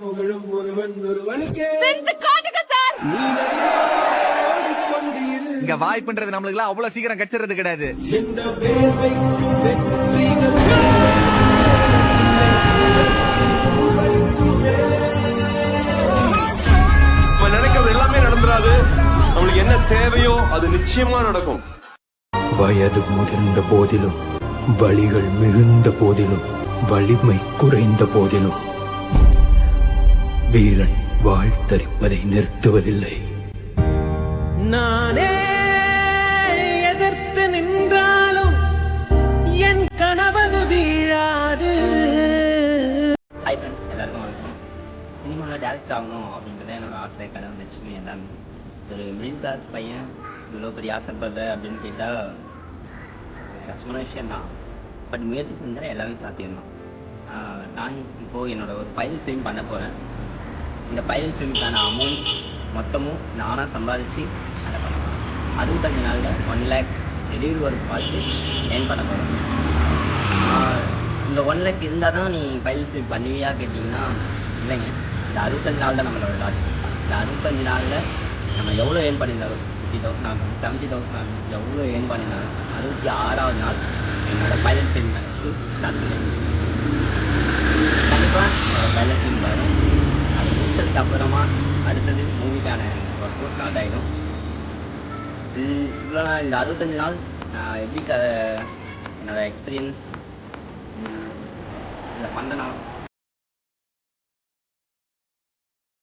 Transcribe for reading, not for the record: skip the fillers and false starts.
புகழும் ஒருவன் ஒருவனுக்கே செஞ்சு காட்டுங்க சார். நீ ஓடிக்கொண்டிரு. இங்க வாய்ப்புன்றது நம்மளுக்கு எல்லாம் அவ்வளவு சீக்கிரம் கச்சிறது கிடையாது. எந்த வேர்வைக்கும் வெற்றிகள் நம்ம நினைக்கிறது எல்லாமே நடந்துராது. நம்மளுக்கு என்ன தேவையோ அது நிச்சயமா நடக்கும். வயது முதிர்ந்த போதிலும், வலிகள் மிகுந்த போதிலும், வலிமை குறைந்த போதிலும், வீரன் வாழ்த்தரிப்பதை நிறுத்துவதில்லை. நானே எதிர்த்து நின்றாலும் என் கனவது வீழாது. ஹாய் ஃப்ரெண்ட்ஸ், எல்லாருக்கும் வணக்கம். சினிமாவில் டேரக்டர் ஆகணும் அப்படின்றத என்னோட ஆசை, கனவு, லட்சுமி எல்லாமே. ஒரு மிடில் கிளாஸ் பையன் இவ்வளோ பெரிய ஆசைப்படுற அப்படின்னு கேட்டால் கஷ்டமான விஷயந்தான். பட் முயற்சி செஞ்சால் எல்லாமே சாத்தியம்தான். நான் இப்போது என்னோட ஒரு பைலட் ஃபிலிம் பண்ண போகிறேன். இந்த பைலட் ஃபிலிமுக்கான அமௌண்ட் மொத்தமும் நானாக சம்பாதிச்சு அதை பண்ண போகிறேன். 65 நாளில் 1 lakh டெலிவரி ஒர்க் பார்த்து ஏர்ன் பண்ண போகிறேன். இந்த 1 lakh இருந்தால் தான் நீ பைலட் ஃபிலிம் பண்ணுவியா கேட்டிங்கன்னா இல்லைங்க. இந்த 65 நாள் தான் நம்மளோட லாஜிக். இந்த 65 நாளில் நம்ம எவ்வளோ ஏர்ன் பண்ணியிருந்தாலும் 50,000 ஆகும், 70,000 ஆகும், எவ்வளோ ஏர்ன் பண்ணியிருந்தாலும் 66வது நாள் என்னோடய பைலட் ஃபிலிம் எனக்கு ஸ்டார்ட் பண்ணி கண்டிப்பாக என்னோடய பைலட் ஃபிலிம் வரும். அது முடிச்சதுக்கு அப்புறமா அடுத்தது மூவிக்கான ஒர்க்கும் ஸ்டார்ட் ஆகிடும். இவ்வளோ இந்த 65 நாள் எப்படி என்னோடய எக்ஸ்பீரியன்ஸ் இதை பண்ணனா